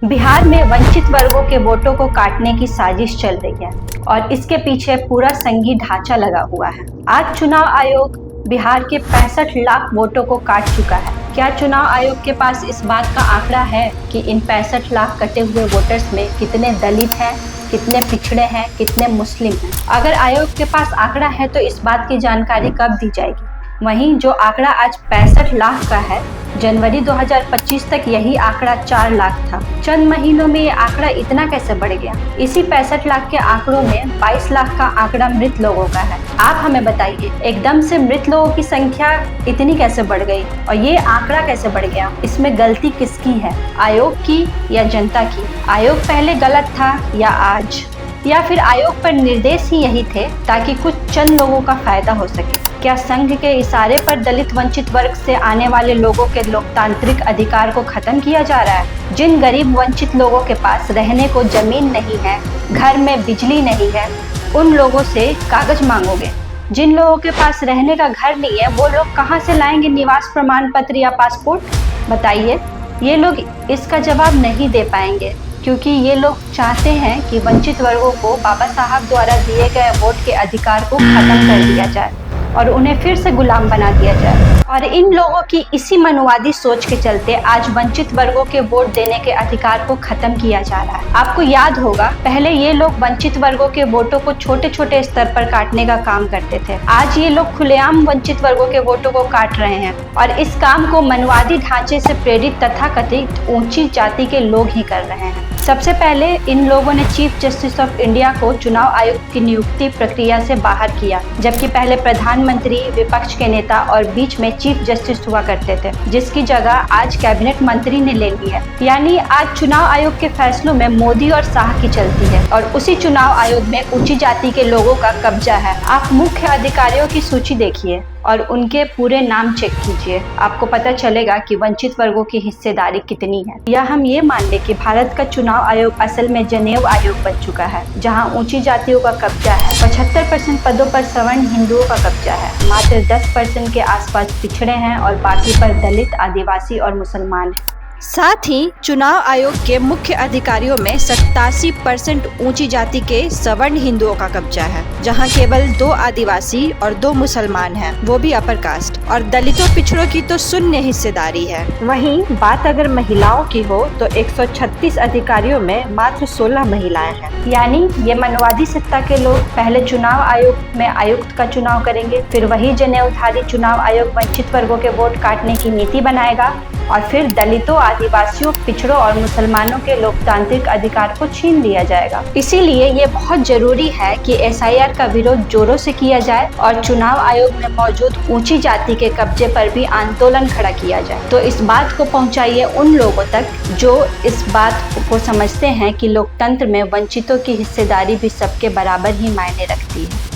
बिहार में वंचित वर्गों के वोटों को काटने की साजिश चल रही है और इसके पीछे पूरा संघी ढांचा लगा हुआ है। आज चुनाव आयोग बिहार के 65 लाख वोटों को काट चुका है। क्या चुनाव आयोग के पास इस बात का आंकड़ा है कि इन 65 लाख कटे हुए वोटर्स में कितने दलित हैं, कितने पिछड़े हैं, कितने मुस्लिम हैं? अगर आयोग के पास आंकड़ा है तो इस बात की जानकारी कब दी जाएगी? वहीं जो आंकड़ा आज 65 लाख का है, जनवरी 2025 तक यही आंकड़ा 4 लाख था। चंद महीनों में ये आंकड़ा इतना कैसे बढ़ गया? इसी 65 लाख के आंकड़ों में 22 लाख का आंकड़ा मृत लोगों का है। आप हमें बताइए, एकदम से मृत लोगों की संख्या इतनी कैसे बढ़ गई और ये आंकड़ा कैसे बढ़ गया? इसमें गलती किसकी है, आयोग की या जनता की? आयोग पहले गलत था या आज, या फिर आयोग पर निर्देश ही यही थे ताकि कुछ चंद लोगों का फायदा हो सके? क्या संघ के इशारे पर दलित वंचित वर्ग से आने वाले लोगों के लोकतांत्रिक अधिकार को खत्म किया जा रहा है? जिन गरीब वंचित लोगों के पास रहने को जमीन नहीं है, घर में बिजली नहीं है, उन लोगों से कागज मांगोगे? जिन लोगों के पास रहने का घर नहीं है, वो लोग कहाँ से लाएंगे निवास प्रमाण पत्र या पासपोर्ट? बताइए। ये लोग इसका जवाब नहीं दे पाएंगे क्योंकि ये लोग चाहते हैं कि वंचित वर्गों को बाबा साहब द्वारा दिए गए वोट के अधिकार को खत्म कर दिया जाए और उन्हें फिर से गुलाम बना दिया जाए। और इन लोगों की इसी मनुवादी सोच के चलते आज वंचित वर्गों के वोट देने के अधिकार को खत्म किया जा रहा है। आपको याद होगा, पहले ये लोग वंचित वर्गों के वोटों को छोटे छोटे स्तर पर काटने का काम करते थे। आज ये लोग खुलेआम वंचित वर्गों के वोटों को काट रहे हैं और इस काम को मनुवादी ढांचे से प्रेरित तथाकथित ऊंची जाति के लोग ही कर रहे हैं। सबसे पहले इन लोगों ने चीफ जस्टिस ऑफ इंडिया को चुनाव आयुक्त की नियुक्ति प्रक्रिया से बाहर किया, जबकि पहले प्रधानमंत्री, विपक्ष के नेता और बीच में चीफ जस्टिस हुआ करते थे, जिसकी जगह आज कैबिनेट मंत्री ने ले ली है। यानी आज चुनाव आयोग के फैसलों में मोदी और शाह की चलती है और उसी चुनाव आयोग में ऊंची जाति के लोगों का कब्जा है। आप मुख्य अधिकारियों की सूची देखिए और उनके पूरे नाम चेक कीजिए, आपको पता चलेगा कि वंचित वर्गों की हिस्सेदारी कितनी है। या हम ये मान लें कि भारत का चुनाव आयोग असल में जनेऊ आयोग बन चुका है, जहां ऊंची जातियों का कब्जा है। 75% पदों पर सवर्ण हिंदुओं का कब्जा है, मात्र 10% के आसपास पिछड़े हैं और बाकी पर दलित, आदिवासी और मुसलमान हैं। साथ ही चुनाव आयोग के मुख्य अधिकारियों में 87% ऊंची जाति के सवर्ण हिंदुओं का कब्जा है, जहां केवल 2 आदिवासी और 2 मुसलमान हैं, वो भी अपर कास्ट। और दलितों पिछड़ों की तो शून्य हिस्सेदारी है। वहीं बात अगर महिलाओं की हो तो 136 अधिकारियों में मात्र 16 महिलाएं हैं। यानी ये मनवादी सत्ता के लोग पहले चुनाव आयोग में आयुक्त का चुनाव करेंगे, फिर वही जनेऊधारी चुनाव आयोग वंचित वर्गों के वोट काटने की नीति बनाएगा और फिर दलितों, आदिवासियों, पिछड़ों और मुसलमानों के लोकतांत्रिक अधिकार को छीन लिया जाएगा। इसीलिए ये बहुत जरूरी है कि SIR का विरोध जोरों से किया जाए और चुनाव आयोग में मौजूद ऊंची जाति के कब्जे पर भी आंदोलन खड़ा किया जाए। तो इस बात को पहुंचाइए उन लोगों तक जो इस बात को समझते हैं कि लोकतंत्र में वंचितों की हिस्सेदारी भी सबके बराबर ही मायने रखती है।